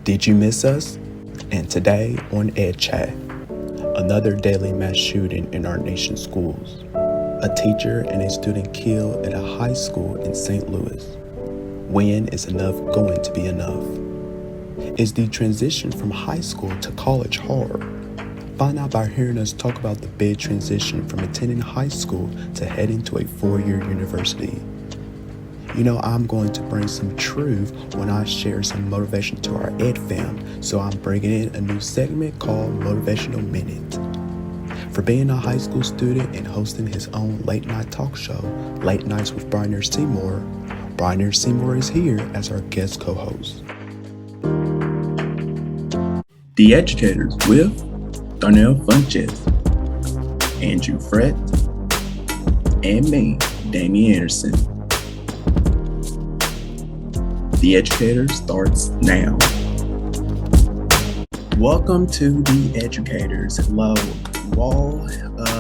Did you miss us? And today on Edu Chat, another deadly mass shooting in our nation's schools. A teacher and a student killed at a high school in St. Louis. When is enough going to be enough? Is the transition from high school to college hard? Find out by hearing us talk about the big transition from attending high school to heading to a four-year university. You know, I'm going to bring some truth when I share some motivation to our Ed fam, so I'm bringing in a new segment called Motivational Minute. For being a high school student and hosting his own late night talk show, Late Nights with Bry'Neir Seymore, Bry'Neir Seymore is here as our guest co-host. The Educators with Darnell Funches, Andrew Frett, and me, Damian Anderson. The Educator starts now. Welcome to The Educators. Hello, all.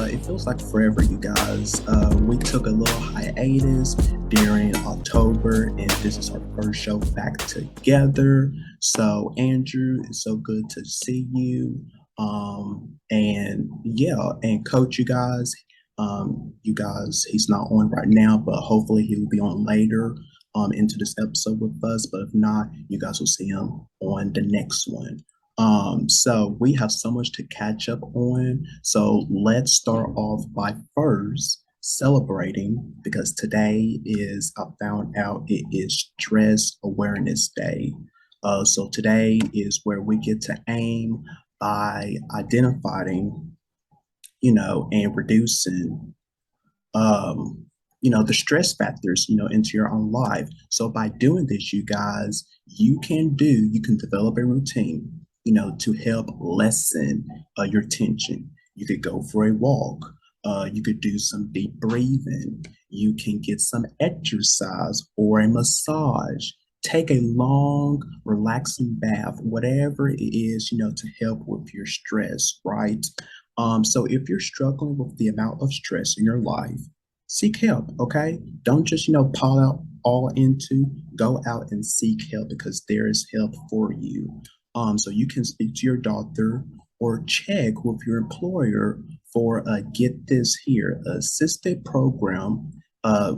It feels like forever, you guys. We took a little hiatus during October, and this is our first show back together. So, Andrew, it's so good to see you. And Coach, you guys, he's not on right now, but hopefully he will be on later into this episode with us. But if not, you guys will see him on the next one. So we have so much to catch up on. So let's start off by first celebrating, because today I found out it is Stress Awareness Day. So today is where we get to aim by identifying, and reducing, the stress factors, into your own life. So by doing this, you guys, you can develop a routine, to help lessen your tension. You could go for a walk. You could do some deep breathing. You can get some exercise or a massage. Take a long, relaxing bath, whatever it is, to help with your stress, right? So if you're struggling with the amount of stress in your life, seek help, okay? Don't just, go out and seek help, because there is help for you. So you can speak to your doctor or check with your employer for get this here, assisted program,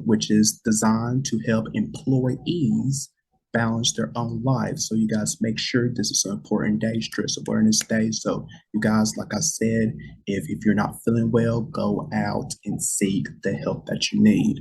which is designed to help employees balance their own lives. So you guys make sure this is an important day, Stress Awareness Day. So you guys, like I said, if you're not feeling well, go out and seek the help that you need.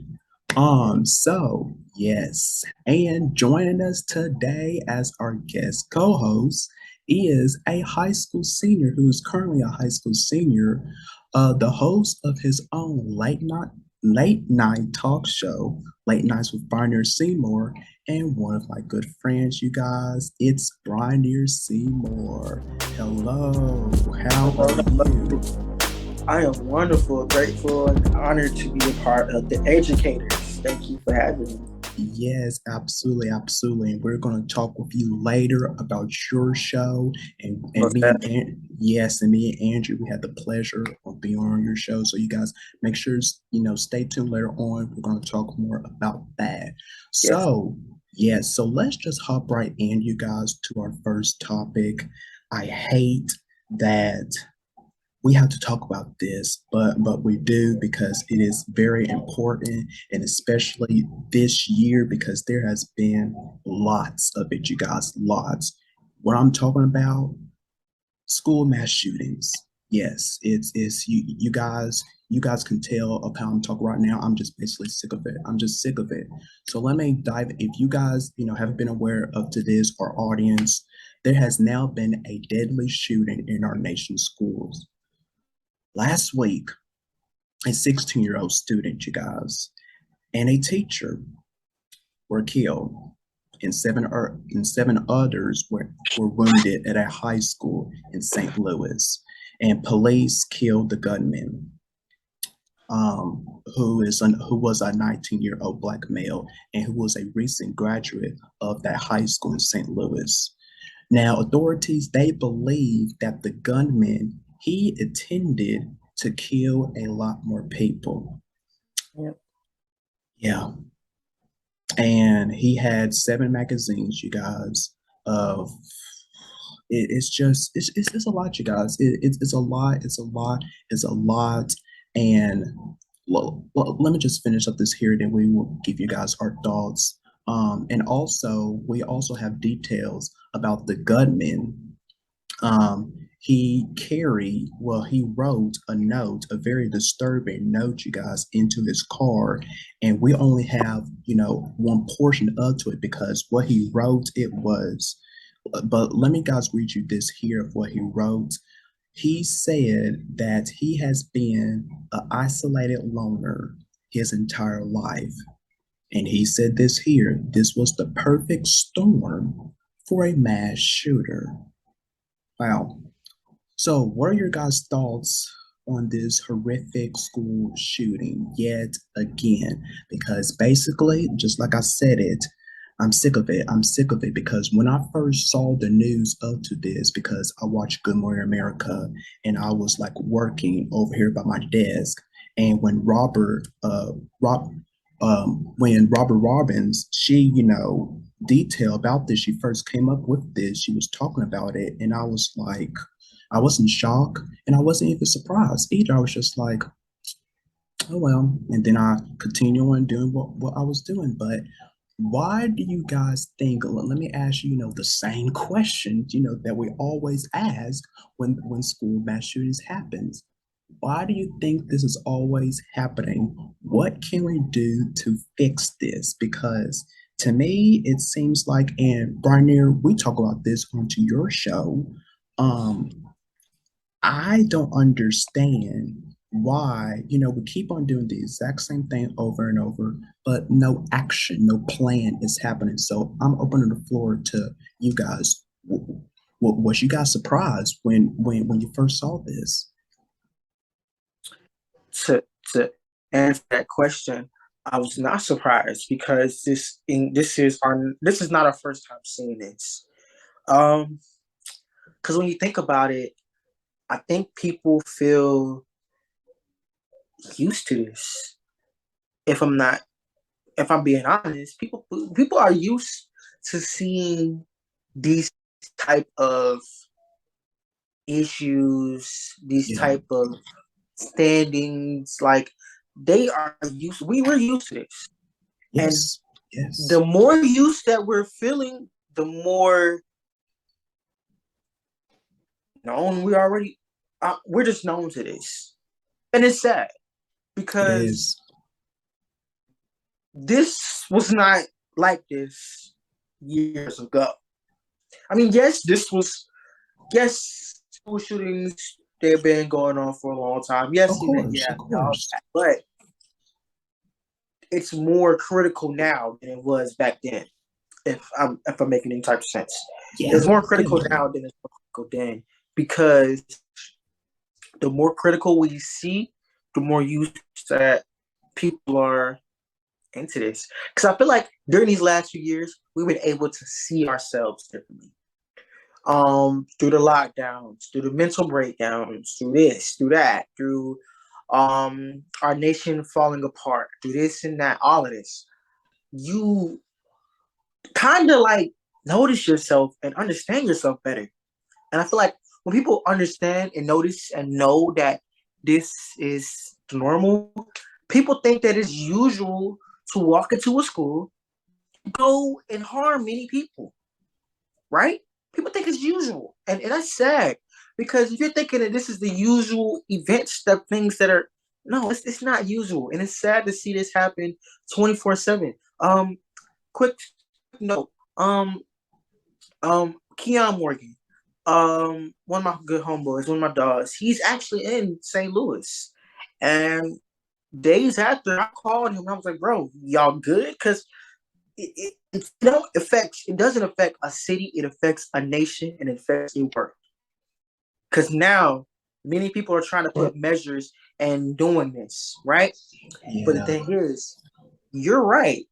So yes, and joining us today as our guest co-host is a high school senior who is currently a high school senior, the host of his own late night talk show, Late Nights with Bry'Neir Seymore, and one of my good friends, you guys, it's Bry'Neir Seymore. Hello, how are you? I am wonderful, grateful, and honored to be a part of the Educators. Thank you for having me. Yes, absolutely, absolutely. And we're going to talk with you later about your show. And me and Andrew, we had the pleasure of being on your show. So you guys make sure, stay tuned later on. We're going to talk more about that. Yes. So let's just hop right in, you guys, to our first topic. I hate that we have to talk about this, but we do, because it is very important, and especially this year, because there has been lots of it, you guys, lots. What I'm talking about, school mass shootings. Yes, it's you guys can tell of how I'm talking right now. I'm just basically sick of it. I'm just sick of it. So let me dive. If you guys, haven't been aware of to this, our audience, there has now been a deadly shooting in our nation's schools. Last week, a 16-year-old student, you guys, and a teacher were killed, and seven others were wounded at a high school in St. Louis. And police killed the gunman, who was a 19-year-old black male, and who was a recent graduate of that high school in St. Louis. Now, authorities, they believe that the gunman, he intended to kill a lot more people. Yep. Yeah. And he had 7 magazines, you guys, of it's a lot, you guys. It's a lot. It's a lot. It's a lot. And let me just finish up this here, then we will give you guys our thoughts. And also, we also have details about the gunman. He wrote a note, a very disturbing note, you guys, into his car. And we only have, one portion of to it because what he wrote, but let me guys read you this here of what he wrote. He said that he has been an isolated loner his entire life. And he said this here, this was the perfect storm for a mass shooter. Wow. So, what are your guys' thoughts on this horrific school shooting yet again? Because basically, just like I said it, I'm sick of it. I'm sick of it because when I first saw the news up to this, because I watched Good Morning America and I was like working over here by my desk, and when Robert Robbins, she, detail about this, she first came up with this, she was talking about it, and I was like, I wasn't shocked and I wasn't even surprised either. I was just like, oh well. And then I continue on doing what I was doing. But why do you guys think, let me ask you, the same questions, that we always ask when school mass shootings happens. Why do you think this is always happening? What can we do to fix this? Because to me, it seems like, and Bry'Neir, we talk about this onto your show. Um, I don't understand why, we keep on doing the exact same thing over and over, but no action, no plan is happening. So I'm opening the floor to you guys. Was you guys surprised when you first saw this? To answer that question, I was not surprised because this is not our first time seeing this. Because when you think about it, I think people feel used to this. If I'm being honest, people are used to seeing these type of issues, these Yeah. type of standings. Like they are used. We were used to this, and Yes. Yes. the more use that we're feeling, the more known we already. We're just known to this, and it's sad It because is. this was not like this years ago. I mean, yes, school shootings, they've been going on for a long time. Of Yes, course. yeah, Of all course. that, but it's more critical now than it was back then. If I'm making any type of sense, Yeah. it's more Yeah. critical now than it's critical then because the more critical we see, the more used that people are into this. Because I feel like during these last few years, we've been able to see ourselves differently. Through the lockdowns, through the mental breakdowns, through this, through that, through our nation falling apart, through this and that, all of this. You kind of like notice yourself and understand yourself better. And I feel like when people understand and notice and know that this is normal, people think that it's usual to walk into a school, go and harm many people, right? People think it's usual. And that's sad because if you're thinking that this is the usual events, that things that are, no, it's not usual. And it's sad to see this happen 24/7. Quick note. Keon Morgan, one of my good homeboys, one of my dogs, he's actually in St. Louis. And days after I called him, I was like, bro, y'all good? Because it doesn't affect a city, it affects a nation and it affects a world. Because now many people are trying to put measures and doing this, right? But the Yeah. thing is, you're right.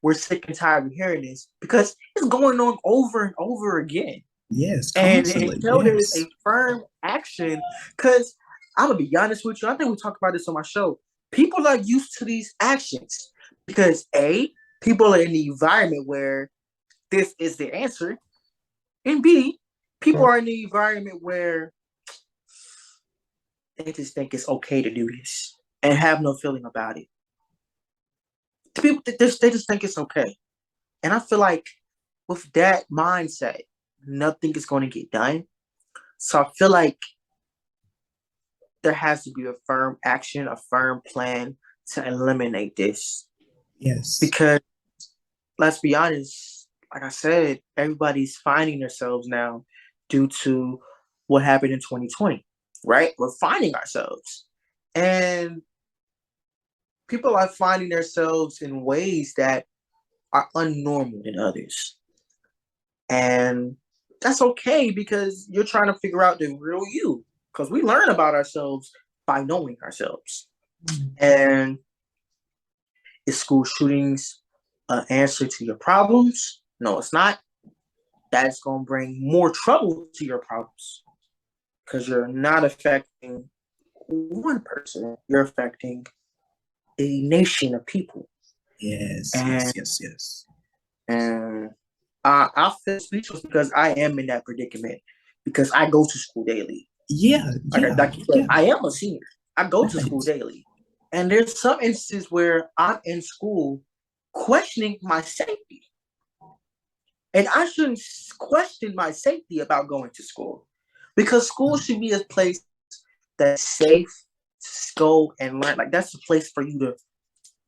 We're sick and tired of hearing this because it's going on over and over again. Yes. And Constantly. until there is Yes. a firm action, because I'm gonna be honest with you, I think we talked about this on my show. People are used to these actions because people are in the environment where this is the answer, And B, people are in the environment where they just think it's okay to do this and have no feeling about it. People, they just think it's okay. And I feel like with that mindset, nothing is going to get done. So I feel like there has to be a firm action, a firm plan to eliminate this. Yes. Because let's be honest, like I said, everybody's finding themselves now due to what happened in 2020, right? We're finding ourselves. And people are finding themselves in ways that are unnormal than others. And that's okay because you're trying to figure out the real you. Because we learn about ourselves by knowing ourselves. And is school shootings an answer to your problems? No, it's not. That's going to bring more trouble to your problems because you're not affecting one person, you're affecting a nation of people. Yes, yes, And yes, yes. and I feel speechless because I am in that predicament because I go to school daily. Yeah, yeah, yeah. I am a senior. I go to school Right. daily. And there's some instances where I'm in school questioning my safety. And I shouldn't question my safety about going to school because school should be a place that's safe to go and learn. Like, that's a place for you to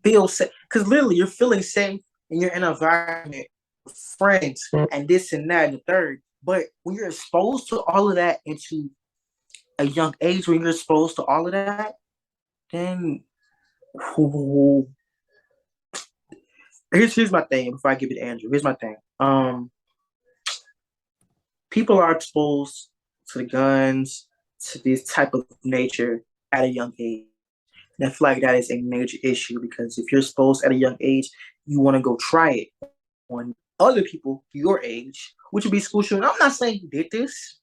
feel safe. Because literally, you're feeling safe and you're in an environment with friends and this and that and the third. But when you're exposed to all of that into a young age, when you're exposed to all of that, then here's my thing before I give it to Andrew. Here's my thing. People are exposed to the guns, to this type of nature at a young age. And I feel like that is a major issue because if you're exposed at a young age, you want to go try it on other people your age, which would be school shooting. I'm not saying you did this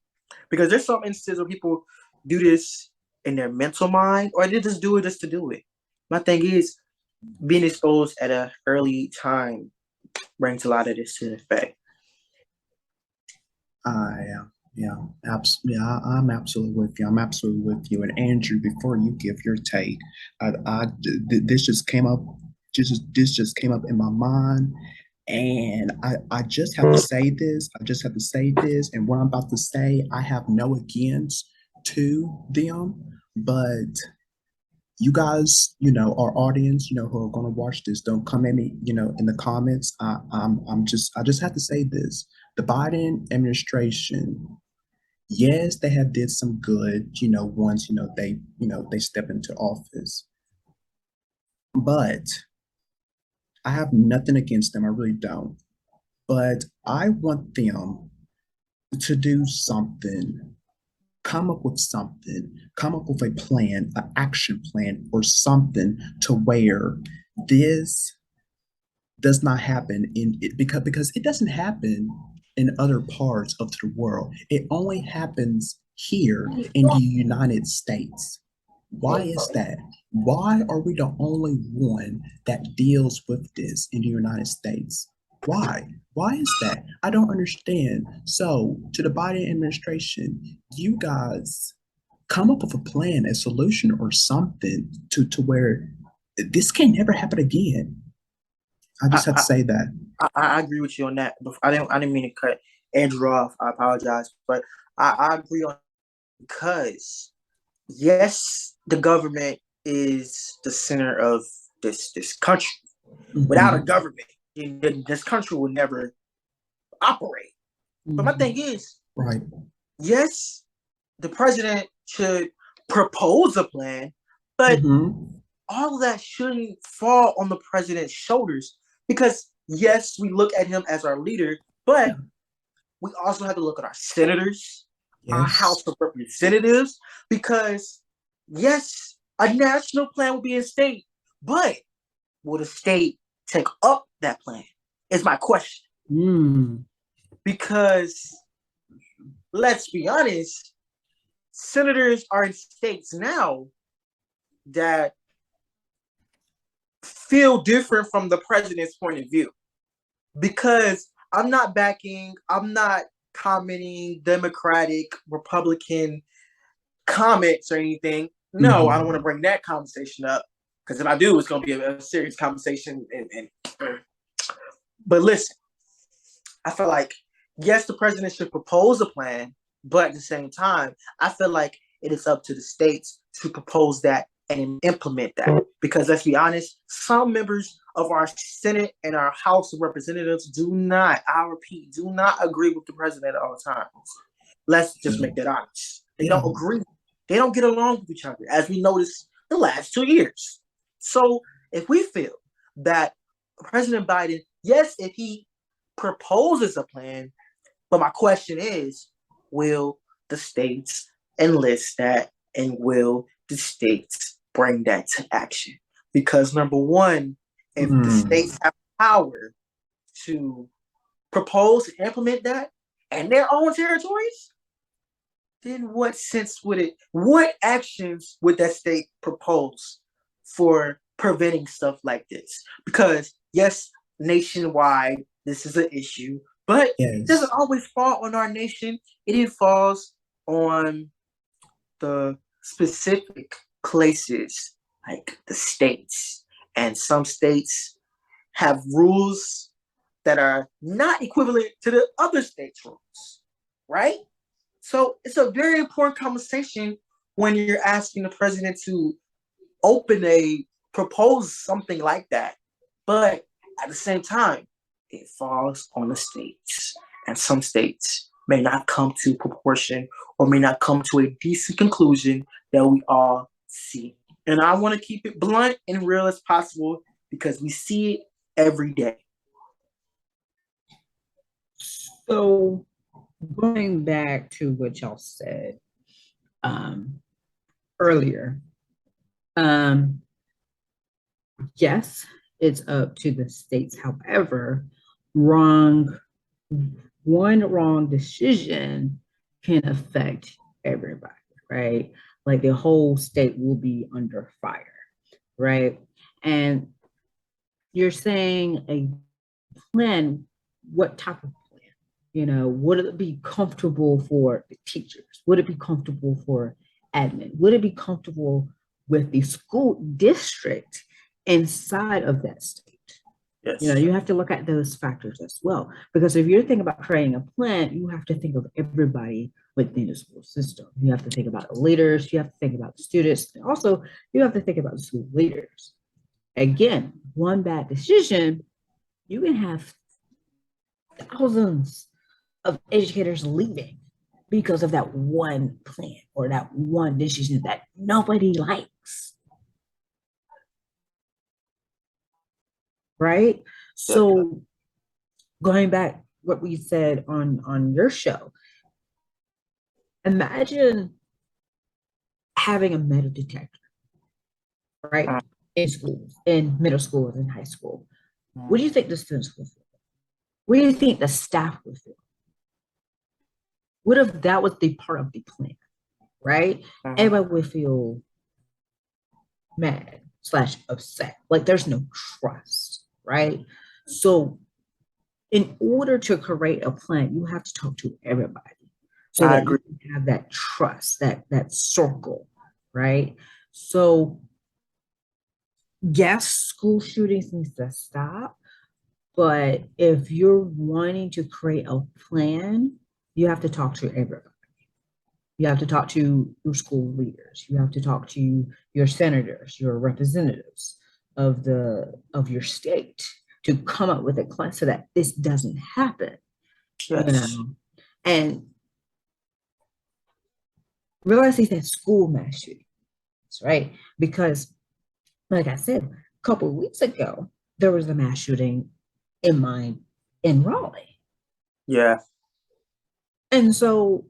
because there's some instances where people do this in their mental mind or they just do it just to do it. My thing is being exposed at an early time brings a lot of this to effect. Yeah, yeah, yeah. I'm absolutely with you. I'm absolutely with you. And Andrew, before you give your take, this just came up. This just came up in my mind, and I just have to say this. I just have to say this. And what I'm about to say, I have no against to them, but you guys, our audience, who are going to watch this, don't come at me, in the comments. I just have to say this. The Biden administration, yes, they have did some good, once, they step into office. But I have nothing against them. I really don't. But I want them to do something, come up with a plan, an action plan, or something to where this does not happen in it because it doesn't happen in other parts of the world. It only happens here in the United States. Why is that? Why are we the only one that deals with this in the United States? Why? Why is that? I don't understand. So, to the Biden administration, you guys come up with a plan, a solution, or something to where this can never happen again. I just have to I, say that. I agree with you on that. I didn't mean to cut Andrew off. I apologize, but I agree on because yes, the government is the center of this country. Without a Mm-hmm. government, this country would never operate. But my thing is, Right. yes, the president should propose a plan, but Mm-hmm. all of that shouldn't fall on the president's shoulders because yes, we look at him as our leader, Yeah. but we also have to look at our senators, our Yes. House of Representatives, because yes, a national plan will be in state, but will the state take up that plan? Is my question. Mm. Because let's be honest, senators are in states now that feel different from the president's point of view. Because I'm not commenting Democratic, Republican comments or anything. No, I don't want to Mhm. bring that conversation up because if I do, it's going to be a serious conversation. But listen, I feel like yes, the president should propose a plan, but at the same time, I feel like it is up to the states to propose that and implement that. Because let's be honest, some members of our Senate and our House of Representatives do not, I repeat, do not agree with the president at all times. Let's just make that honest. They don't Mhm. agree. They don't get along with each other, as we noticed the last 2 years. So if we feel that President Biden, yes, if he proposes a plan, but my question is, will the states enlist that and will the states bring that to action? Because number one, if the states have power to propose and implement that in their own territories, then what sense would it, what actions would that state propose for preventing stuff like this? Because yes, nationwide, this is an issue, but it doesn't Yes. always fall on our nation. It falls on the specific places like the states. And some states have rules that are not equivalent to the other states' rules, right? So it's a very important conversation when you're asking the president to propose something like that. But at the same time, it falls on the states. And some states may not come to proportion or may not come to a decent conclusion that we all see. And I want to keep it blunt and real as possible because we see it every day. So going back to what y'all said earlier, yes, it's up to the states. However, one wrong decision can affect everybody, right? Like the whole state will be under fire, right? And you're saying a plan, what type of plan? You know, would it be comfortable for the teachers? Would it be comfortable for admin? Would it be comfortable with the school district inside of that state? Yes. You know, you have to look at those factors as well. Because if you're thinking about creating a plan, you have to think of everybody within the school system. You have to think about the leaders, you have to think about the students. Also, you have to think about the school leaders. Again, one bad decision, you can have thousands of educators leaving because of that one plan or that one decision that nobody likes. Right? So going back what we said on your show, imagine having a metal detector, right? In schools, in middle school and high school. What do you think the students will feel? What do you think the staff will feel? What if that was the part of the plan, right? Everybody would feel mad / upset. Like there's no trust, right? So in order to create a plan, you have to talk to everybody so that you can have that trust, that circle, right? So yes, school shootings needs to stop, but if you're wanting to create a plan, you have to talk to everybody. You have to talk to your school leaders. You have to talk to your senators, your representatives of your state to come up with a plan so that this doesn't happen. Yes. You know, and realize these are school mass shootings, right? Because, like I said, a couple of weeks ago, there was a mass shooting in Raleigh. Yeah. And so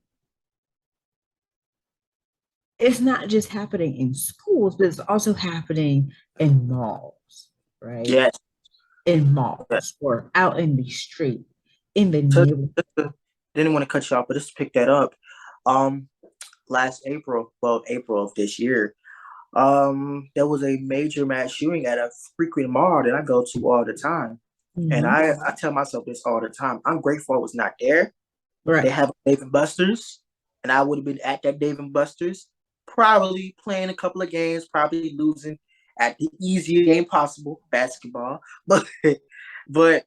it's not just happening in schools, but it's also happening in malls, right? Yes. In malls or out in the street, in the neighborhood. Didn't want to cut you off, but just to pick that up. Last April of this year, there was a major mass shooting at a frequent mall that I go to all the time. Mm-hmm. And I tell myself this all the time. I'm grateful I was not there Right. They have a Dave and Buster's, and I would have been at that Dave and Buster's, probably playing a couple of games, probably losing at the easiest game possible, basketball. But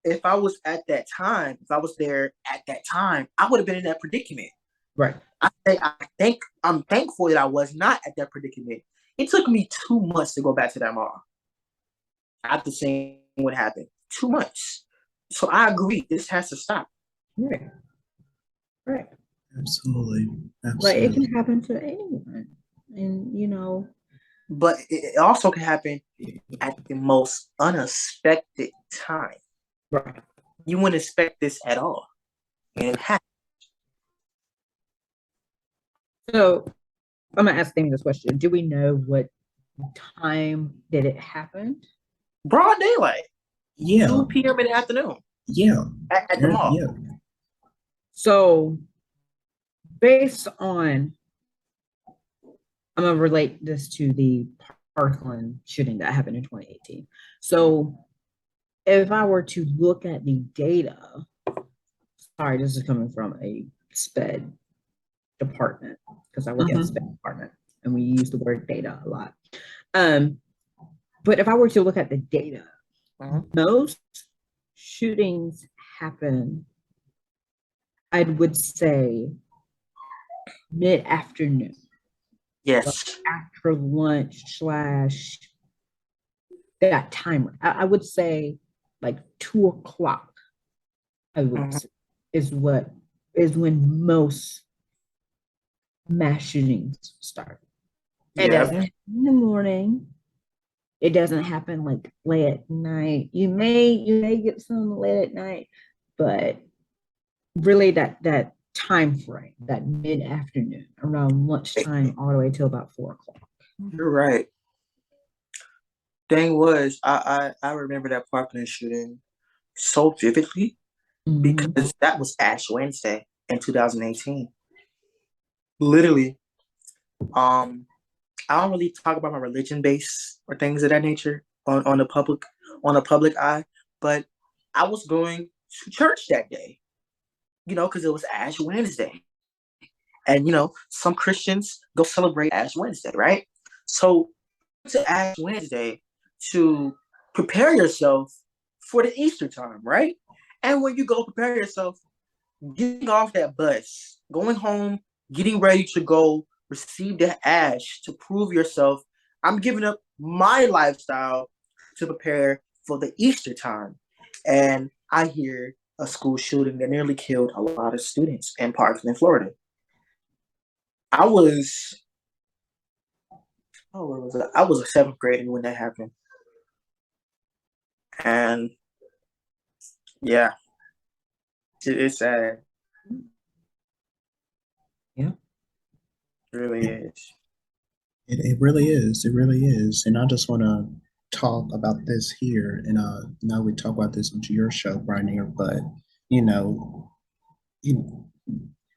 if I was at that time, if I was there at that time, I would have been in that predicament. Right. I'm thankful that I was not at that predicament. It took me 2 months to go back to that mall after seeing what happened. 2 months. So I agree. This has to stop. Right. Right. Absolutely. Like it Absolutely. can happen to anyone. And But it also can happen at the most unexpected time. right. You wouldn't expect this at all. And it happened. So I'm gonna ask them this question. Do we know what time did it happen? Broad daylight. Yeah. 2 p.m. in the afternoon. Yeah. At the mall. Yeah. So based on, I'm gonna relate this to the Parkland shooting that happened in 2018. So if I were to look at the data, sorry, this is coming from a SPED department because I work at a SPED department and we use the word data a lot. But if I were to look at the data, most shootings happen, I would say, mid-afternoon. Yes. Like after lunch / that timer. I would say like 2:00. I would say, is when most mass shootings start. It doesn't happen in the morning. It doesn't happen like late at night. You may get some late at night, but really that time frame, that mid-afternoon, around lunchtime, all the way till about 4:00. You're right. Thing was, I remember that Parkland shooting so vividly because that was Ash Wednesday in 2018. Literally, I don't really talk about my religion base or things of that nature on the public eye, but I was going to church that day, because it was Ash Wednesday. And some Christians go celebrate Ash Wednesday, right? So to Ash Wednesday to prepare yourself for the Easter time, right? And when you go prepare yourself, getting off that bus, going home, getting ready to go receive that ash to prove yourself, I'm giving up my lifestyle to prepare for the Easter time. And I hear a school shooting that nearly killed a lot of students in Parkland, Florida. I was a seventh grader when that happened. And yeah, it's sad. Yeah. It really is. It really is. It really is. And I just want to talk about this here. And now we talk about this on your show, Bry'Neir, but you know, you,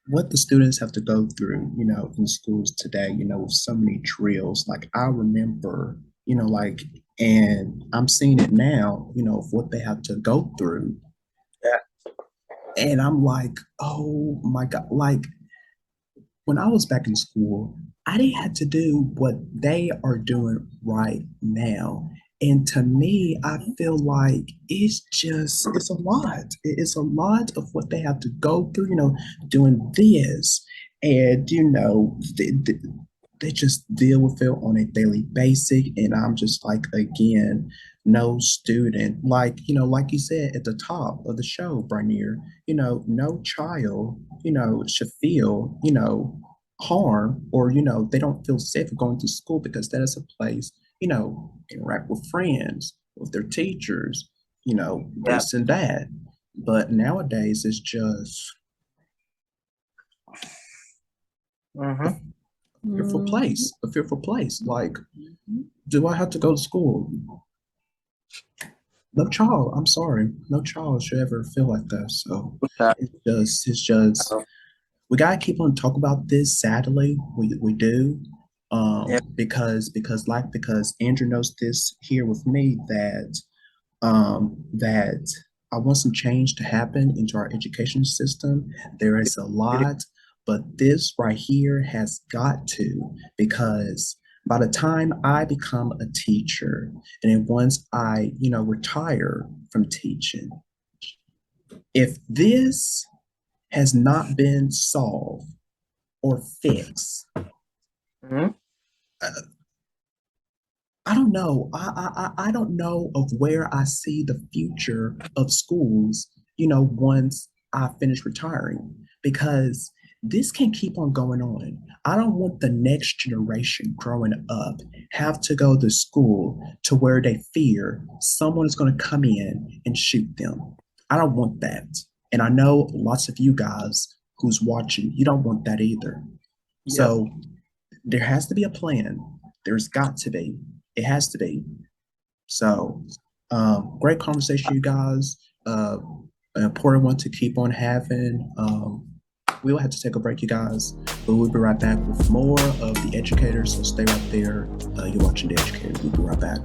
what the students have to go through, in schools today, with so many drills. Like I remember, and I'm seeing it now, of what they have to go through. Yeah. And I'm like, oh my God, like when I was back in school, I didn't have to do what they are doing right now. And to me, I feel like it's a lot. It's a lot of what they have to go through, doing this. And, they just deal with it on a daily basis. And I'm just like, again, no student, like you said at the top of the show, Bry'Neir, no child, should feel, harm or, they don't feel safe going to school because that is a place, interact with friends, with their teachers, this and that. But nowadays it's just a fearful place. Like, do I have to go to school? No child, I'm sorry, no child should ever feel like that. So it's just we gotta keep on talking about this. Sadly, we do. Because Andrew knows this here with me that I want some change to happen into our education system. There is a lot, but this right here has got to, because by the time I become a teacher, and then once I, retire from teaching, if this has not been solved or fixed, Mhm. I don't know. I don't know of where I see the future of schools, once I finish retiring, because this can keep on going on. I don't want the next generation growing up have to go to school to where they fear someone is going to come in and shoot them. I don't want that. And I know lots of you guys who's watching, you don't want that either. Yep. So there has to be a plan. There's got to be. It has to be. So, great conversation, you guys. An important one to keep on having. We will have to take a break, you guys, but we'll be right back with more of The Educator. So stay right there. You're watching The Educator. We'll be right back.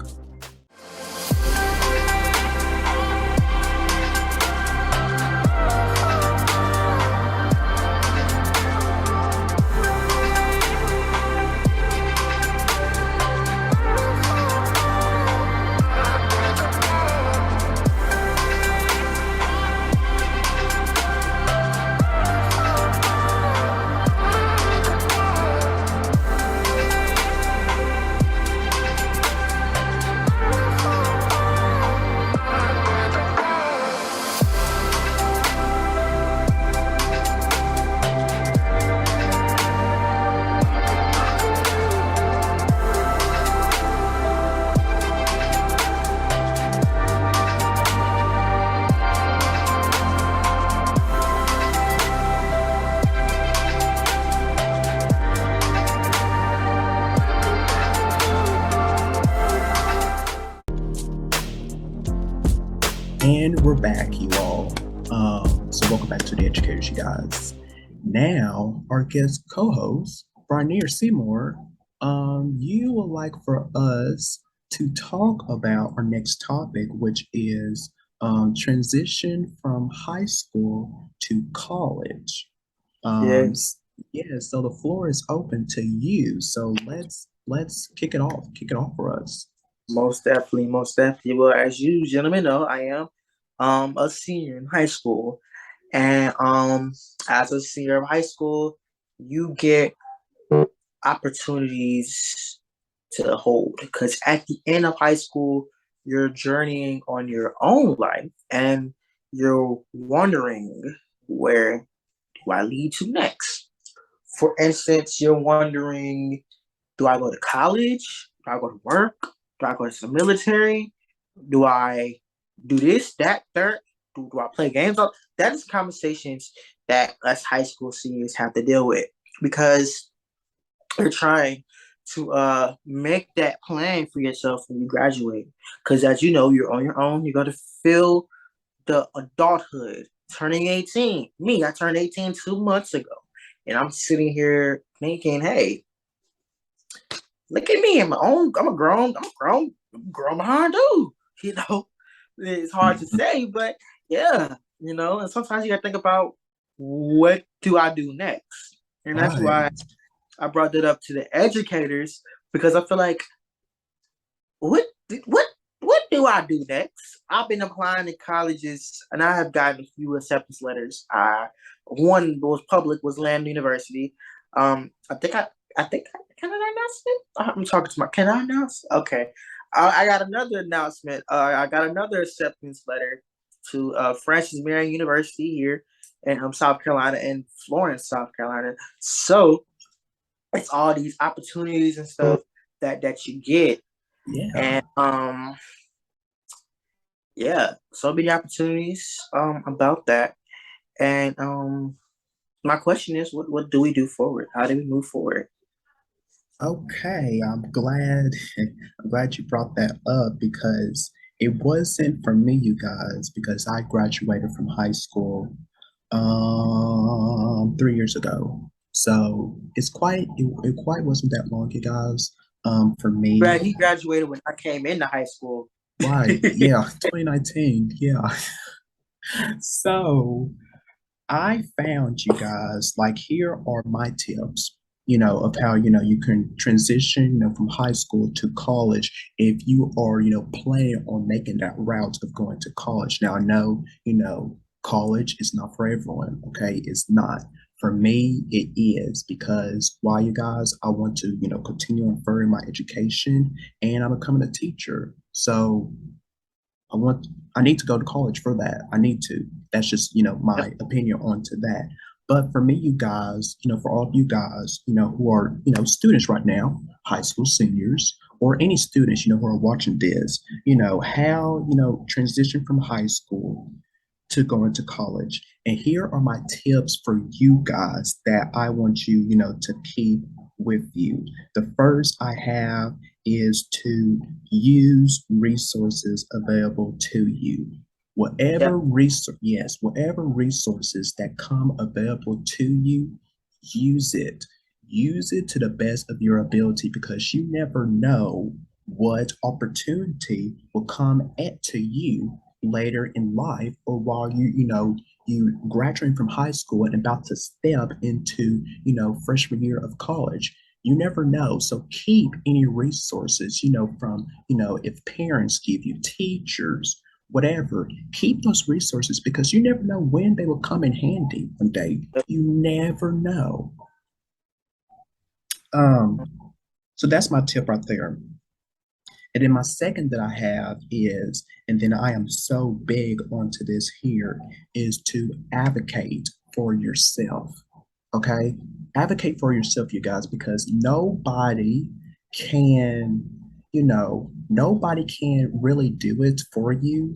And we're back, you all. So welcome back to The Educators, you guys. Now, our guest co-host, Bry'Neir Seymore, you would like for us to talk about our next topic, which is transition from high school to college. Yes. Yeah, so the floor is open to you. So let's kick it off. Kick it off for us. Most definitely, most definitely. Well, as you gentlemen know, I am a senior in high school. And as a senior of high school, you get opportunities to hold, because at the end of high school, you're journeying on your own life and you're wondering, where do I lead to next? For instance, you're wondering, do I go to college? Do I go to work? Do I go to the military? Do I do this, that, third? Do I play games? That is conversations that us high school seniors have to deal with, because you're trying to make that plan for yourself when you graduate. Because as you know, you're on your own. You're going to feel the adulthood, turning 18. Me, I turned 18 2 months ago. And I'm sitting here thinking, hey, look at me. I'm a grown behind dude. It's hard to say, but yeah, and sometimes you gotta think about, what do I do next? And that's why I brought that up to the educators, because I feel like, what do I do next? I've been applying to colleges and I have gotten a few acceptance letters. One was public, was Lamb University. I think can I announce it? I'm talking to can I announce? Okay. I got another announcement. I got another acceptance letter to Francis Marion University here in South Carolina and Florence, South Carolina. So it's all these opportunities and stuff that you get. Yeah. And yeah, so many opportunities about that. And my question is, what do we do forward? How do we move forward? Okay, I'm glad you brought that up, because it wasn't for me, you guys, because I graduated from high school 3 years ago. So it quite wasn't that long, you guys. For me. Brad, he graduated when I came into high school. Right, yeah, 2019, yeah. So I found you guys, like, here are my tips, of how, you can transition, from high school to college if you are, planning on making that route of going to college. Now, I know, college is not for everyone, okay? It's not. For me, it is because why, you guys, I want to, continue on furthering my education and I'm becoming a teacher. So I want I need to go to college for that. I need to. That's just, my opinion onto that. But for me, you guys, for all of you guys, who are, students right now, high school seniors, or any students, who are watching this, how, transition from high school to going to college. And here are my tips for you guys that I want you, to keep with you. The first I have is to use resources available to you. Yep. Whatever resources that come available to you, use it. Use it to the best of your ability because you never know what opportunity will come at to you later in life or while you graduating from high school and about to step into freshman year of college. You never know. So keep any resources, from, if parents give you, teachers, whatever, keep those resources because you never know when they will come in handy one day. You never know. Um, so that's my tip right there. And then my second that I have is, and then I am so big onto this here, is to advocate for yourself. Okay? Advocate for yourself, you guys, because can, nobody can really do it for you.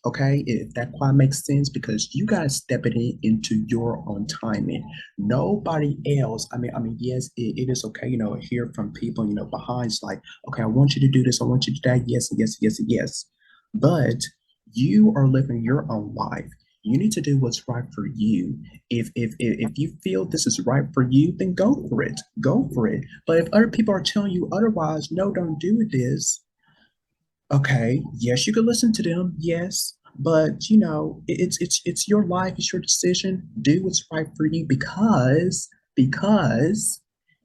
Okay, if that quite makes sense, because you guys step it into your own timing. Nobody else. Yes, it is okay. Hear from people. Behind it's like, okay, I want you to do this. I want you to do that. Yes, yes, yes, yes. But you are living your own life. You need to do what's right for you. If you feel this is right for you, then go for it. Go for it. But if other people are telling you otherwise, no, don't do this. Okay, yes, you could listen to them, yes, but it's your life, it's your decision. Do what's right for you because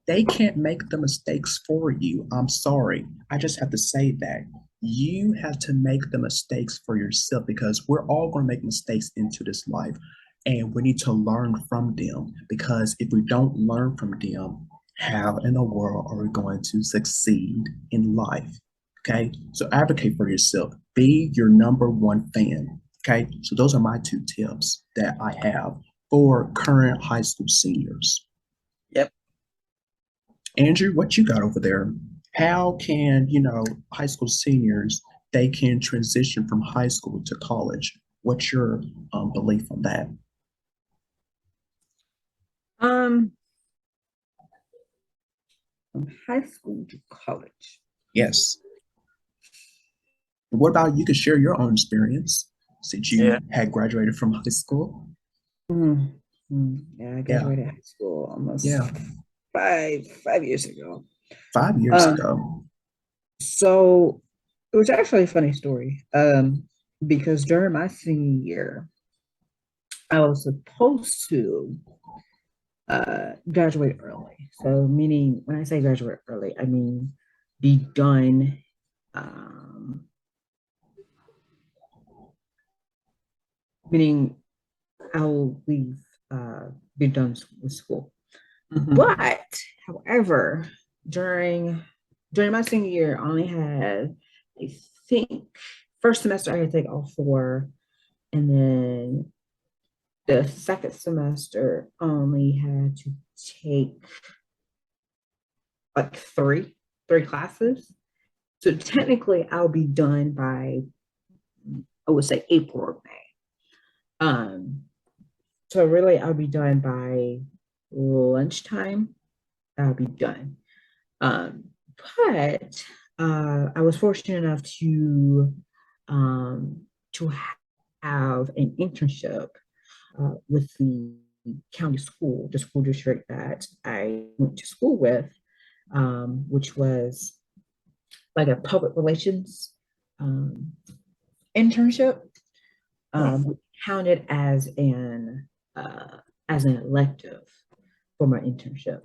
they can't make the mistakes for you. I'm sorry. I just have to say that. You have to make the mistakes for yourself because we're all going to make mistakes into this life and we need to learn from them because if we don't learn from them, how in the world are we going to succeed in life? Okay, so advocate for yourself. Be your number one fan. Okay, so those are my two tips that I have for current high school seniors. Yep. Andrew, what you got over there? How can, high school seniors, they can transition from high school to college? What's your belief on that? Um, from high school to college. Yes. What about you could share your own experience since Yeah. you had graduated from high school? Yeah, I Yeah. graduated high school almost Yeah. 5 years ago. 5 years ago. So it was actually a funny story. Because during my senior year, I was supposed to graduate early. So meaning when I say graduate early, I mean be done meaning I'll leave be done with school. Mhm. But however, during my senior year, I only had, I think, first semester I had to take all four, and then the second semester only had to take like three classes. So technically, I'll be done by, I would say, April or May. So really, I'll be done by lunchtime. I'll be done. Um, but I was fortunate enough um, to have an internship with the county school, the school district that I went to school with, which was like a public relations um, internship, Hmm. which counted as an elective for my internship.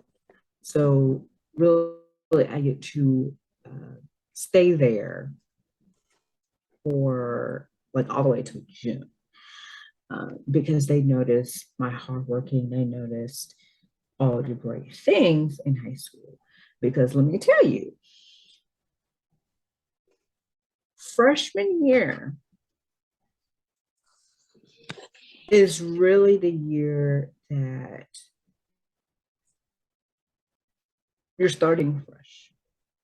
So really, I get to stay there for like all the way to June, because they noticed my hard working. They noticed all the great things in high school. Because let me tell you, freshman year is really the year that you're starting fresh.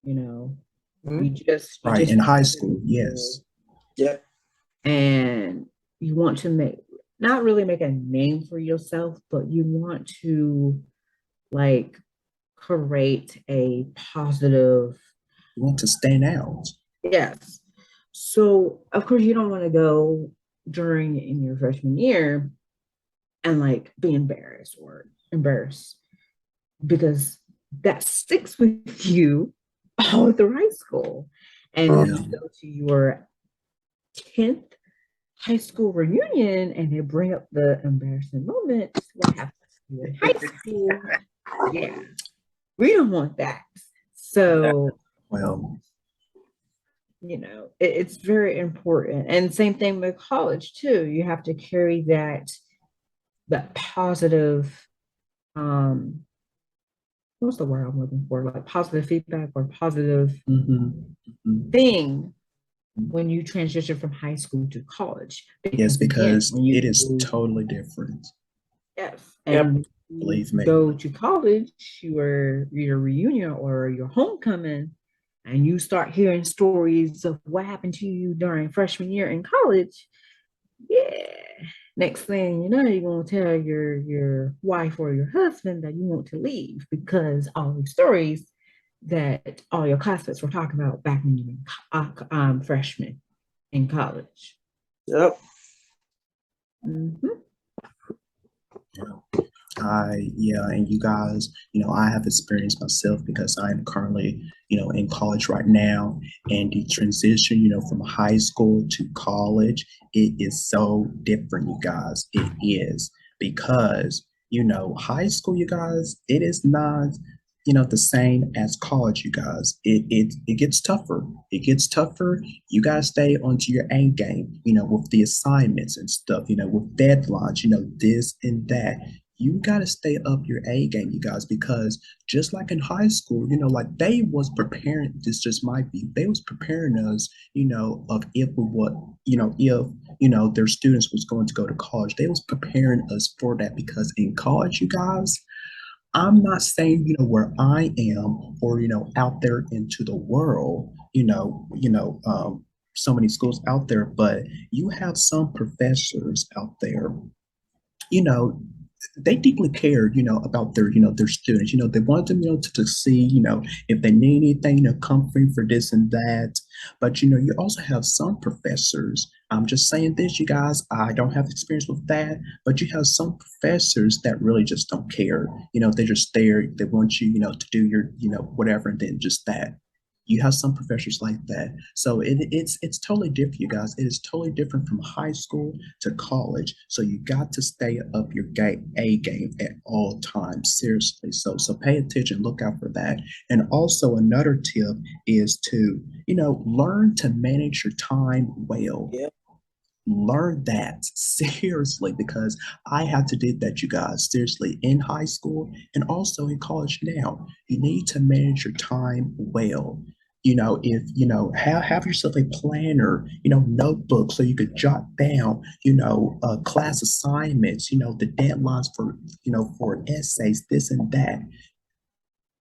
You know, you just Right, in high started school, yes. Yeah. and you want to not really make a name for yourself, but you want to like create a positive. You want to stand out. Yes. So of course you don't want to go during in your freshman year and like be embarrassed because that sticks with you all through high school. And when Yeah. you go to your 10th high school reunion and they bring up the embarrassing moments, what happened to you in high school? Yeah, we don't want that. So, Well, it's very important. And same thing with college too. You have to carry that positive, what's the word I'm looking for? Like positive feedback or positive thing when you transition from high school to college. Yes, again, because when you it is totally different. yes, and Believe me. go to college, your reunion or your homecoming, and you start hearing stories of what happened to you during freshman year in college. Yeah. Next thing you know, you're gonna tell your wife or your husband that you want to leave because all these stories that all your classmates were talking about back when you were freshman in college. Yep. Mm-hmm. And you guys, I have experienced myself because I'm currently, in college right now, and the transition, from high school to college, it is so different, you guys. It is because, high school, you guys, it is not, the same as college, you guys. It gets tougher. It gets tougher. You guys stay onto your A game, with the assignments and stuff, with deadlines, this and that. You got to stay up your A game, you guys, because just like in high school, like they was preparing, this just might be, they was preparing us, of if we what, if, their students was going to go to college, they was preparing us for that because in college, you guys, I'm not saying, where I am or, out there into the world, so many schools out there, but you have some professors out there, you know, they deeply cared, about their students. They wanted them, to see, if they need anything, comfort for this and that. But you also have some professors. I'm just saying this, you guys. I don't have experience with that, but you have some professors that really just don't care. They're just there. They want you, to do your, whatever, and then just that. You have some professors like that. So it's totally different, you guys. It is totally different from high school to college. So you got to stay up your A game at all times. Seriously. So pay attention, look out for that. And also another tip is to, learn to manage your time well. Yeah. Learn that seriously because I had to do that, you guys, seriously, in high school and also in college now. You need to manage your time well. If have yourself a planner, notebook so you could jot down, class assignments, the deadlines for essays, this and that.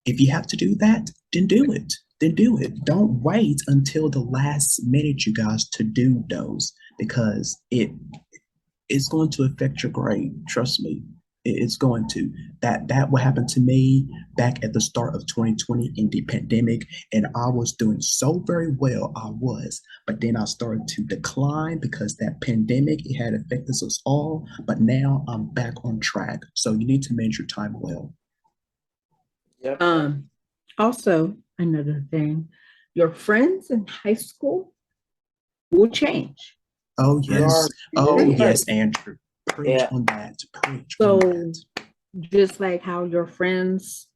If you have to do that, then do it. Then do it. Don't wait until the last minute, you guys, to do those because it's going to affect your grade. Trust me. It's going to. That what happened to me back at the start of 2020 in the pandemic, and I was doing so very well. I was, but then I started to decline because that pandemic it had affected us all. But now I'm back on track. So you need to manage your time well. Yep. Also, another thing, your friends in high school will change. Oh We are yes. Oh people. Right. yes, Andrew. Preach Yeah. on that. Preach on So that. just like how your friends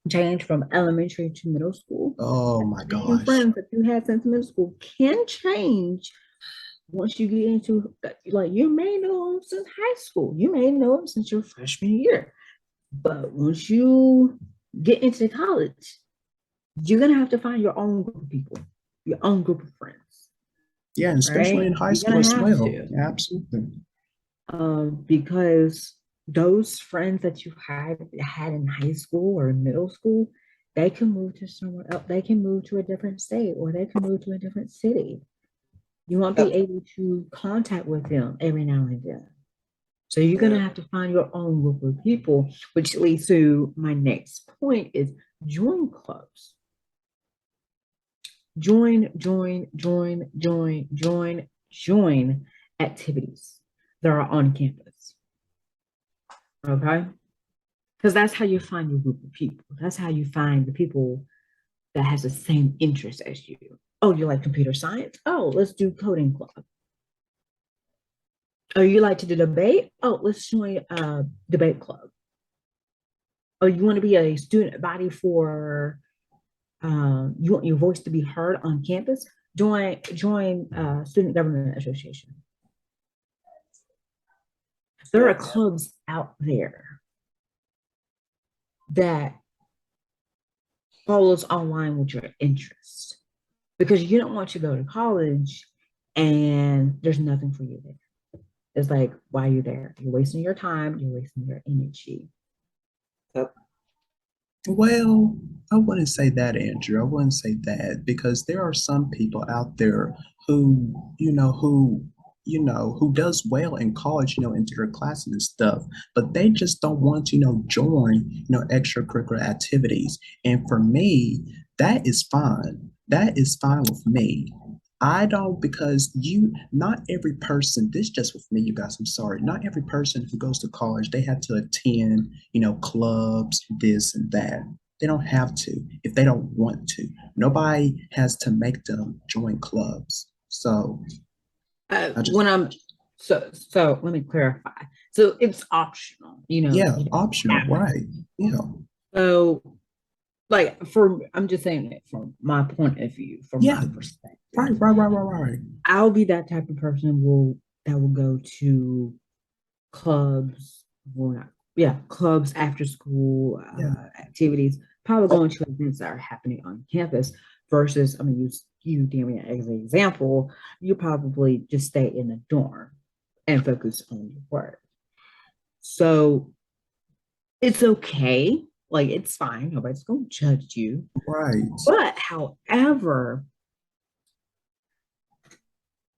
change from elementary to middle school, Oh my same gosh. friends that you had since middle school can change once you get into, like, you may know them since high school, you may know them since your freshman year, but once you get into college, you're gonna have to find your own group of people, your own group of friends, Yeah, and especially right? in high You're school gonna as have well. to, Absolutely. because those friends that you had in high school or middle school, they can move to somewhere else. They can move to a different state, or they can move to a different city. You won't be Yep. able to contact with them every now and then. So you're gonna have to find your own group of people, which leads to my next point: is join clubs. Join activities that are on campus. Okay. Because that's how you find your group of people. That's how you find the people that has the same interest as you. Oh, you like computer science? Oh, let's do coding club. Oh, you like to do debate? Oh, let's join a debate club. Oh, you want to be a student body for, you want your voice to be heard on campus? Join Student Government Association. There are clubs out there that follows online with your interests, because you don't want to go to college and there's nothing for you there. It's like, why are you there? You're wasting your time, you're wasting your energy. Yep. Well, I wouldn't say that, Andrew. I wouldn't say that because there are some people out there who, who does well in college, into their classes and stuff, but they just don't want to, join, extracurricular activities. And for me, that is fine. That is fine with me. I don't, because not every person, this just with me, you guys, I'm sorry, not every person who goes to college, they have to attend, clubs, this and that. They don't have to if they don't want to. Nobody has to make them join clubs. So I just, When I'm so let me clarify. So it's optional, yeah, you don't optional, have to. right? Yeah, So, like, I'm just saying it from my point of view, from yeah, my right, perspective. right, right, right, right. I'll be that type of person that will go to clubs, well, not, yeah, clubs, after school Yeah, activities, probably going to events that are happening on campus versus, I'm gonna use you, Damian, as an example. You probably just stay in the dorm and focus on your work. So it's okay, like, it's fine. Nobody's gonna judge you. right. But however,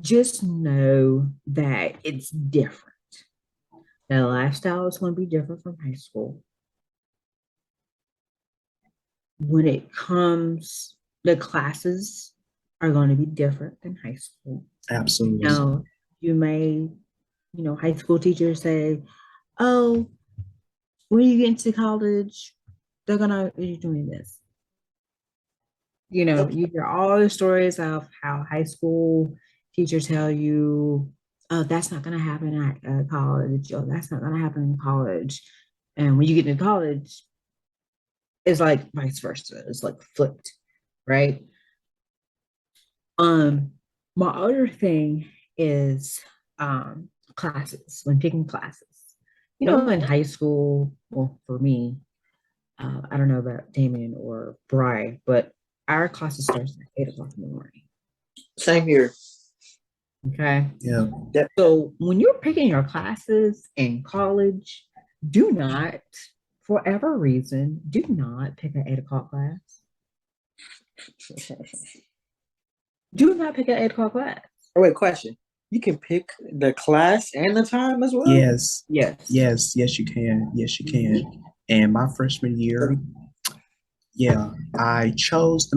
just know that it's different. The lifestyle is going to be different from high school. When it comes, the classes are going to be different than high school. Absolutely. Now, you may, high school teachers say, oh, when you get into college, they're going to be doing this. You hear all the stories of how high school teachers tell you, oh, that's not going to happen at college, or that's not going to happen in college. And when you get into college, it's like vice versa. It's like flipped, right? Um, my other thing is classes, when picking classes. In high school, well, for me, I don't know about Damian or Bry, but our classes starts at 8 o'clock in the morning. Same here. Okay. Yeah. Yep. So when you're picking your classes in college, do not, for whatever reason, do not pick an 8 o'clock class. Do not pick an 8 o'clock class. Oh, wait, question. You can pick the class and the time as well? Yes. Yes. Yes. Yes, you can. Yes, you can. And my freshman year, yeah, I chose the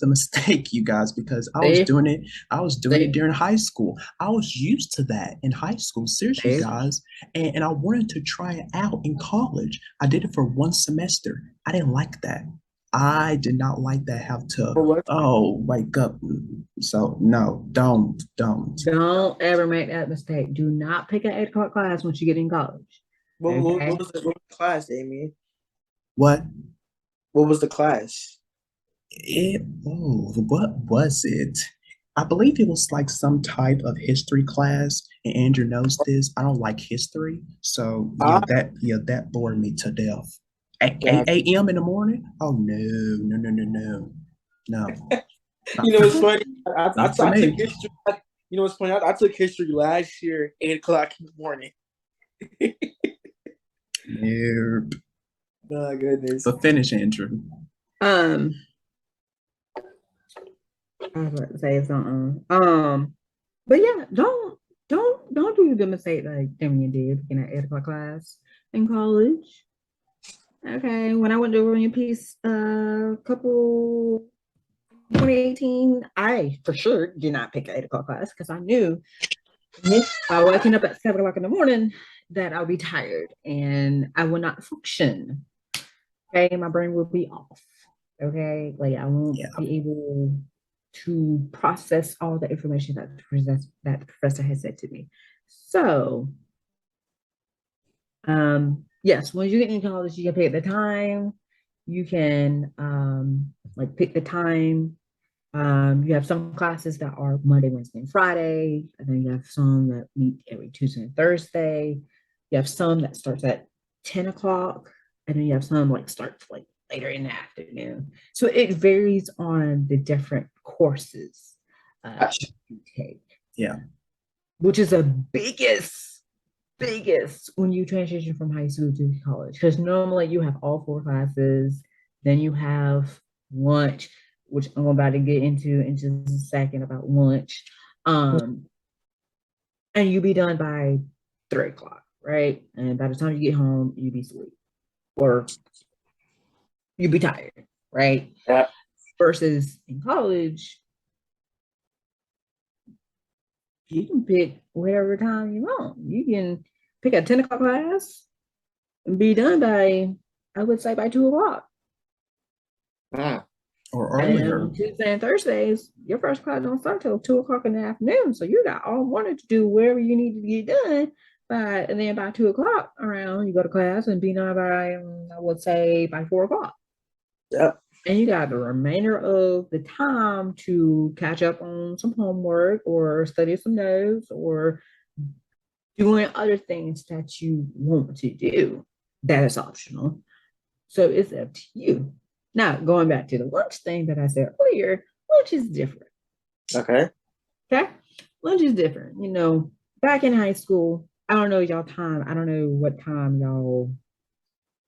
mistake, you guys, because I was doing it. I was doing it during high school. I was used to that in high school, seriously, guys. And I wanted to try it out in college. I did it for one semester. I didn't like that. I did not like that have to, For what? oh, wake up. So no, don't. Don't ever make that mistake. Do not pick an 8 o'clock class once you get in college. Okay. What was the class, Damian? What? What was the class? What was it? I believe it was like some type of history class, and Andrew knows this. I don't like history, so Ah, that bored me to death. At God. 8 a.m. in the morning? Oh no, no, You not know, for it's me. funny. Not for I took me. history. You know, it's funny. I took history last year, 8 o'clock in the morning. Nope. Oh goodness. But finish, Andrew. I was about to say something. But yeah, don't do the mistake like Damian did in that 8 o'clock class in college. Okay, when I went to William Peace, couple 2018, I for sure did not pick an 8 o'clock class because I knew by waking up at 7 o'clock in the morning that I'll be tired and I will not function. Okay, my brain will be off. Okay, like I won't be able to process all the information that the professor has said to me. So, yes, when you get in college, you can pick the time. You can like pick the time. You have some classes that are Monday, Wednesday, and Friday, and then you have some that meet every Tuesday and Thursday. You have some that starts at 10 o'clock, and then you have some like starts like later in the afternoon. So it varies on the different courses you take. Yeah. Which is the biggest when you transition from high school to college. Because normally you have all 4 classes, then you have lunch, which I'm about to get into in just a second about lunch. And you be done by 3 o'clock, right? And by the time you get home, you be asleep or you be tired, right? Yeah. Versus in college, you can pick whatever time you want. You can pick a 10 o'clock class and be done by, I would say, by 2 o'clock. Or earlier. And Tuesday and Thursdays, your first class don't start till 2 o'clock in the afternoon. So you got all morning to do wherever you need to get done. And then by 2 o'clock around, you go to class and be done by, I would say, by 4 o'clock. Yep. And you got the remainder of the time to catch up on some homework or study some notes or doing other things that you want to do. That is optional. So it's up to you. Now, going back to the lunch thing that I said earlier, lunch is different. Okay. Okay. Lunch is different. You know, back in high school, I don't know y'all time. I don't know what time y'all,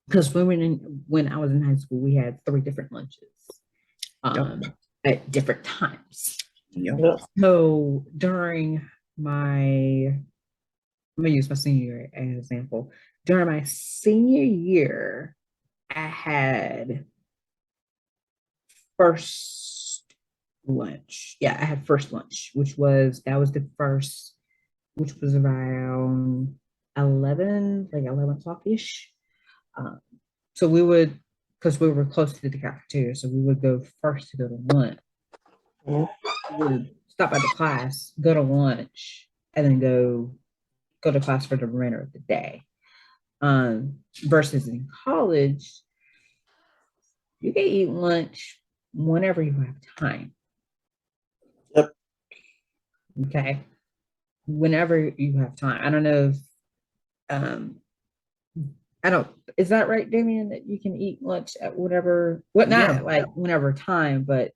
because when I was in high school, we had 3 different lunches at different times. Yep. So during I'm gonna use my senior year as an example. During my senior year, I had first lunch. Yeah, I had first lunch, which was the first, which was around 11, like 11 o'clock ish. So we would, because we were close to the cafeteria, so we would go first to go to lunch. We would stop at the class, go to lunch, and then go to class for the remainder of the day. Versus in college, you can eat lunch whenever you have time. Yep. Okay. Whenever you have time. I don't know if is that right, Damian, that you can eat lunch at whatever whenever time, but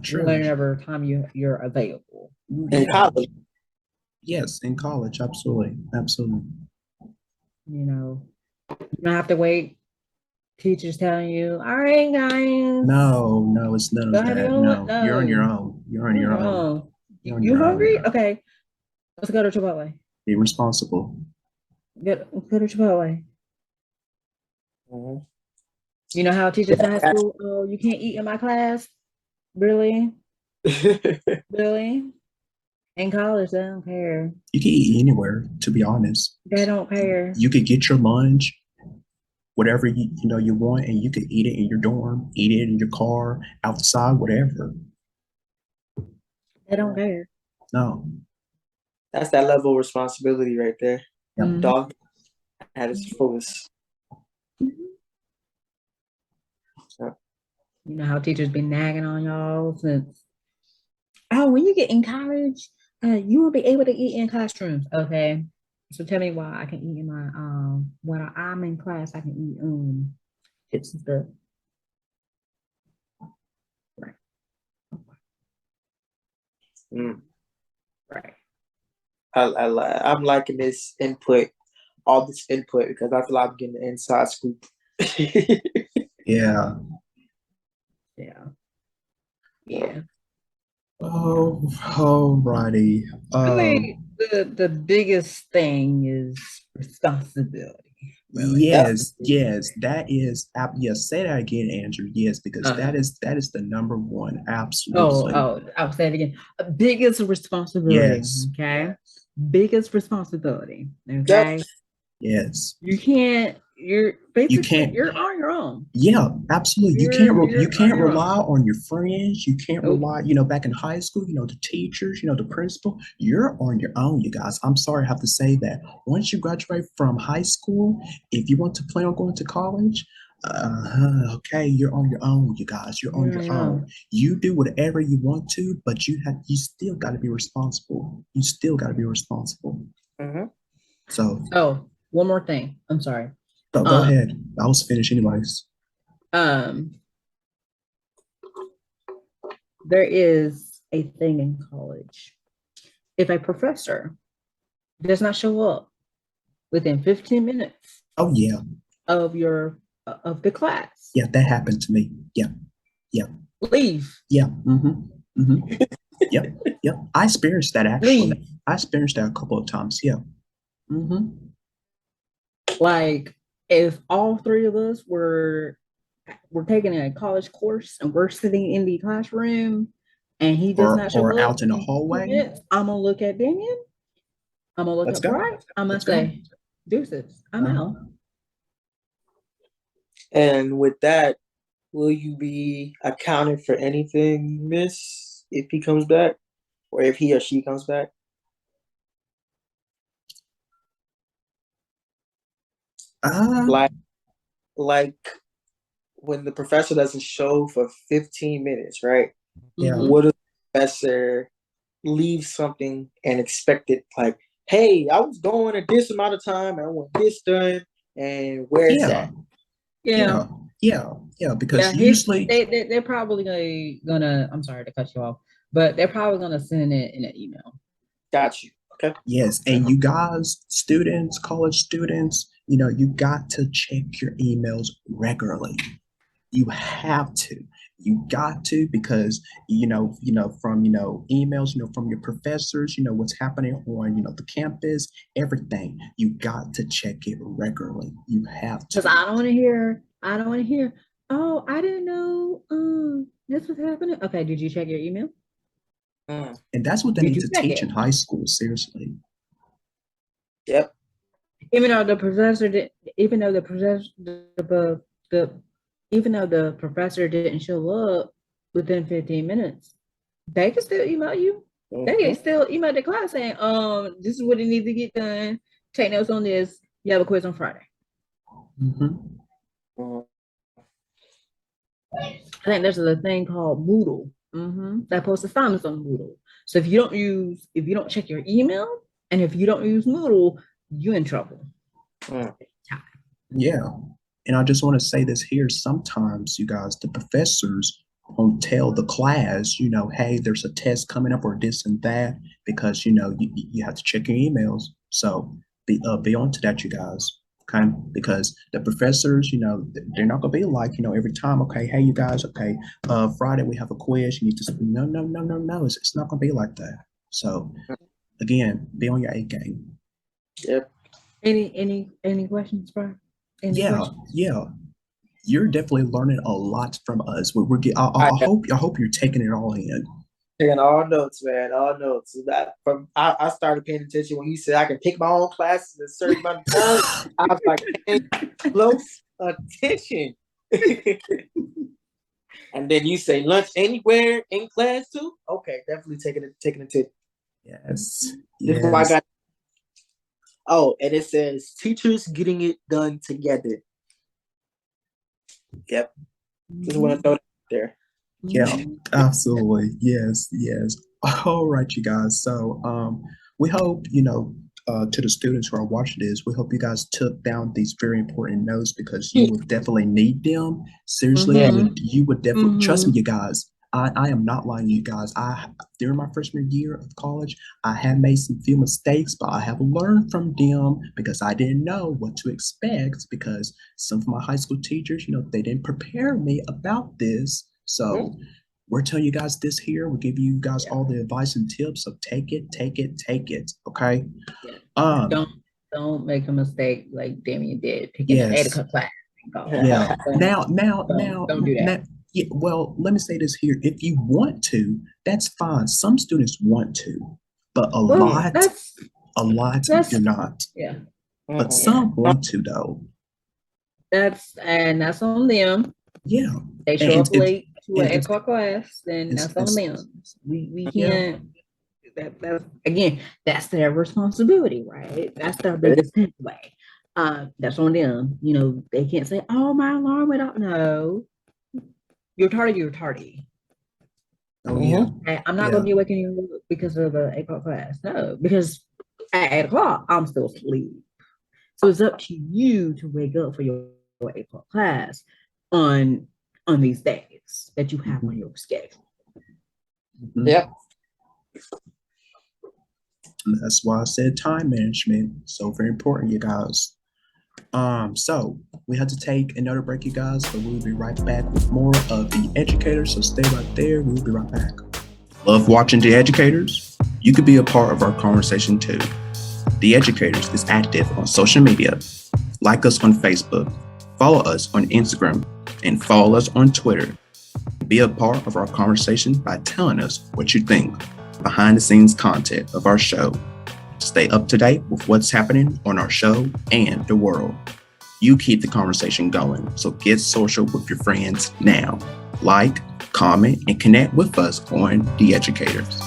true. whenever time you're available. In college. Yes, in college, absolutely. You know, you don't have to wait. Teachers telling you, all right, guys. No, it's none of that. No, you're on your own. You're on your own. You hungry? Okay, let's go to Chipotle. Be responsible. Go to Chipotle. You know how teachers in high school, oh, you can't eat in my class? Really? Really? In college, they don't care. You can eat anywhere, to be honest. They don't care. You could get your lunch whatever you want, and you can eat it in your dorm, eat it in your car, outside, whatever. They don't care. No. That's that level of responsibility right there. Yep. Dog at its fullest. You know how teachers been nagging on y'all since, oh, when you get in college, you will be able to eat in classrooms. Okay. So tell me why I can eat in my when I'm in class, I can eat chips and stuff. Right. Right. I'm liking this input, all this input, because I feel like I'm getting the inside scoop. Yeah. Yeah. Oh, alrighty. I think the biggest thing is responsibility. Really. Yes, that is yes. Say that again, Andrew. Yes, because that is the number one. Absolutely. I'll say it again. Biggest responsibility. Yes. Okay. Biggest responsibility. Okay. Yes. You're basically you're can't. on your own. Yeah, absolutely. You can't rely on your friends. You can't rely, back in high school, the teachers, the principal. You're on your own, you guys. I'm sorry I have to say that. Once you graduate from high school, if you want to plan on going to college, okay, you're on your own, you guys. You're on your own. You do whatever you want to, but you still got to be responsible. You still got to be responsible. Mm-hmm. So, one more thing. I'm sorry. Go ahead. I was finished anyways. There is a thing in college. If a professor does not show up within 15 minutes of the class. Yeah, that happened to me. Yeah. Leave. Yeah. Yep. I experienced that actually. Leave. I experienced that a couple of times. Yeah. Like, if all three of us were taking a college course and we're sitting in the classroom and he does not show up out in the hallway, minutes, I'm gonna look at Damian. I'm gonna look at Bryce. I'm gonna say, deuces, I'm out. And with that, will you be accounted for anything you miss if he comes back, or if he or she comes back? Like when the professor doesn't show for 15 minutes, right? Yeah. What if the professor leaves something and expect it, like, hey, I was going at this amount of time and I want this done, and where's that? Yeah, because usually they're probably gonna, I'm sorry to cut you off, but they're probably gonna send it in an email. Got you. Okay. Yes, and you guys, students, college students, you got to check your emails regularly. You have to. You got to, because from emails, from your professors, what's happening on the campus, everything. You got to check it regularly. You have to. Because I don't want to hear. Oh, I didn't know this was happening. Okay, did you check your email? And that's what they need to teach in high school. Seriously. Yep. Even though the professor didn't show up within 15 minutes, they can still email you. They can still email the class saying, this is what it needs to get done. Take notes on this. You have a quiz on Friday. I think there's a thing called Moodle that posts assignments on Moodle. So if you don't check your email, and if you don't use Moodle, you're in trouble. Yeah. And I just want to say this here. Sometimes, you guys, the professors won't tell the class, hey, there's a test coming up or this and that, because, you have to check your emails. So be on to that, you guys. Okay, because the professors, they're not gonna be like, every time, okay, hey, you guys, okay, Friday we have a quiz. You need to no. It's not gonna be like that. So again, be on your A game. Yep. Any questions, Brian? Yeah. You're definitely learning a lot from us. I hope you're taking it all in. Taking all notes, man. All notes. I started paying attention when he said I can pick my own classes at a certain amount of time. I was like, hey, close. attention. And then you say lunch anywhere in class too? Okay, definitely taking attention. Yes. This is why I Yes. got. Oh, and it says teachers getting it done together. Yep. Just want to throw that out there. Yeah, absolutely. Yes, yes. All right, you guys. So we hope, to the students who are watching this, we hope you guys took down these very important notes because you will definitely need them. Seriously, you would definitely trust me, you guys. I am not lying to you guys. During my freshman year of college, I had made some few mistakes, but I have learned from them because I didn't know what to expect because some of my high school teachers, they didn't prepare me about this. So we're telling you guys this here. We're giving you guys all the advice and tips. So take it. Okay. Yeah. Don't make a mistake like Damian did picking an Yes. etiquette class. Yeah. Now, don't do that. Yeah, well, let me say this here. If you want to, that's fine. Some students want to, but a lot do not. Yeah. But some want to though. That's on them. Yeah. They show up late to an etiquette class, then that's on them. We can't. Again, that's their responsibility, right? That's their biggest takeaway. That's on them. They can't say, "Oh, my alarm went off." No, you're tardy. Oh yeah. I'm not going to be waking you up because of an 8 o'clock class. No, because at 8 o'clock I'm still asleep. So it's up to you to wake up for your 8 o'clock class on these days that you have on your schedule. Yep. And that's why I said time management. So very important, you guys. So we had to take another break, you guys, but we'll be right back with more of The Educators. So stay right there. We'll be right back. Love watching The Educators? You could be a part of our conversation too. The Educators is active on social media. Like us on Facebook, follow us on Instagram, and follow us on Twitter. Be a part of our conversation by telling us what you think, behind the scenes content of our show. Stay up to date with what's happening on our show and the world. You keep the conversation going, so get social with your friends now. Like, comment, and connect with us on The Educators.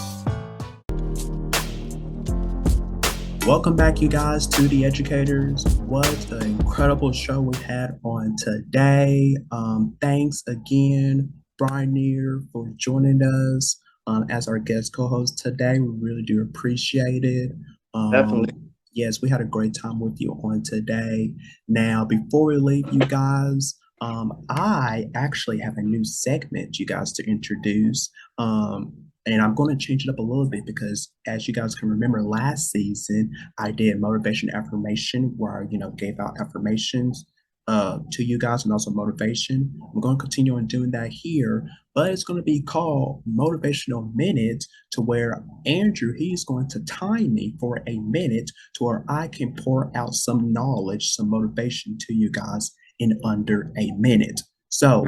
Welcome back, you guys, to The Educators. What an incredible show we had on today. Thanks again, Bry'Neir, for joining us as our guest co-host today. We really do appreciate it. Definitely. Yes, we had a great time with you on today. Now, before we leave you guys, I actually have a new segment, you guys, to introduce. And I'm going to change it up a little bit because, as you guys can remember, last season I did motivation affirmation where I, gave out affirmations to you guys and also motivation. I'm going to continue on doing that here, but it's going to be called Motivational Minute, to where Andrew, he's going to time me for a minute to where I can pour out some knowledge, some motivation to you guys in under a minute. So,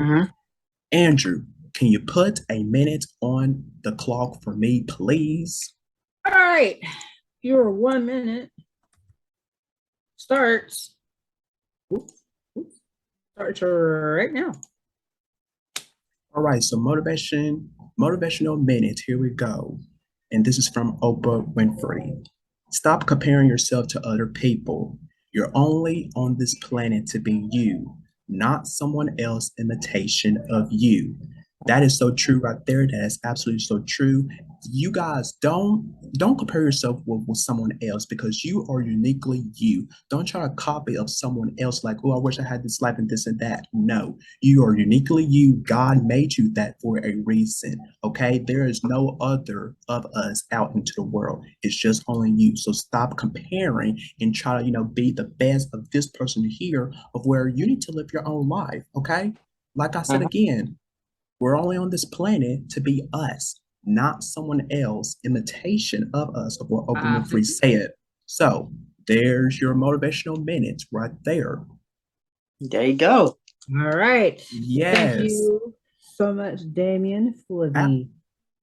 Andrew, can you put a minute on the clock for me, please? All right. Your 1 minute starts right now. All right, so motivational minute, here we go. And this is from Oprah Winfrey. Stop comparing yourself to other people. You're only on this planet to be you, not someone else's imitation of you. That is so true right there. That is absolutely so true. You guys don't compare yourself with someone else because you are uniquely you. Don't try to copy of someone else like, oh, I wish I had this life and this and that. No, you are uniquely you. God made you that for a reason. Okay, there is no other of us out into the world. It's just only you. So stop comparing and try to be the best of this person here, of where you need to live your own life. Okay, like I said again. We're only on this planet to be us, not someone else imitation of us, of what Oprah Winfrey said. So there's your motivational minutes right there. There you go. All right. Yes. Thank you so much, Damian, for the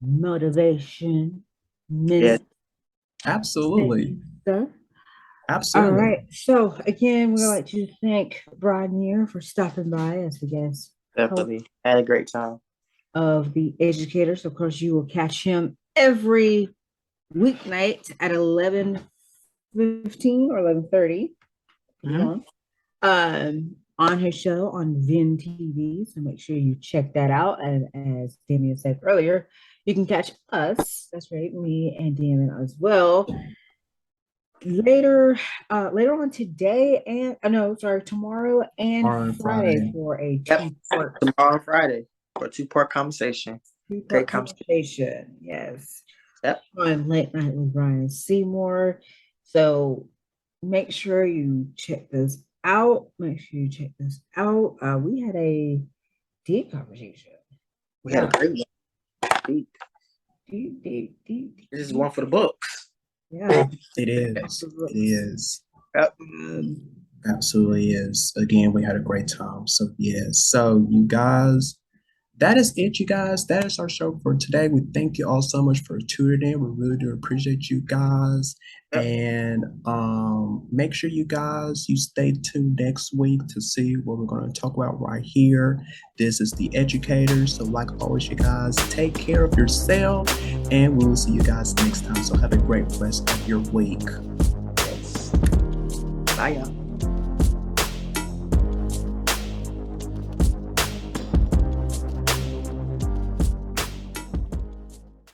motivation minute. Absolutely. Sir. Absolutely. All right. So again, we'd like to thank Bry'Neir for stopping by as the guest Definitely had a great time. of the educators. Of course, you will catch him every weeknight at 11:15 or 11:30 on his show on Vin TV. So make sure you check that out. And as Damian said earlier, you can catch us. That's right, me and Damian as well. Later on today and tomorrow and Friday for a two-part tomorrow and Friday for a two-part conversation. Great conversation. Yes. Yep. On Late Night with Bry'Neir Seymore. So make sure you check this out. We had a deep conversation. We had a great one. Deep. This is one for the books. Yeah. It is. It is. Yep. Absolutely is. Again, we had a great time. So yes. So you guys, that is it, you guys. That is our show for today. We thank you all so much for tuning in. We really do appreciate you guys. And make sure you guys, you stay tuned next week to see what we're going to talk about right here. This is The Educators. So like always, you guys, take care of yourself. And we will see you guys next time. So have a great rest of your week. Bye, y'all.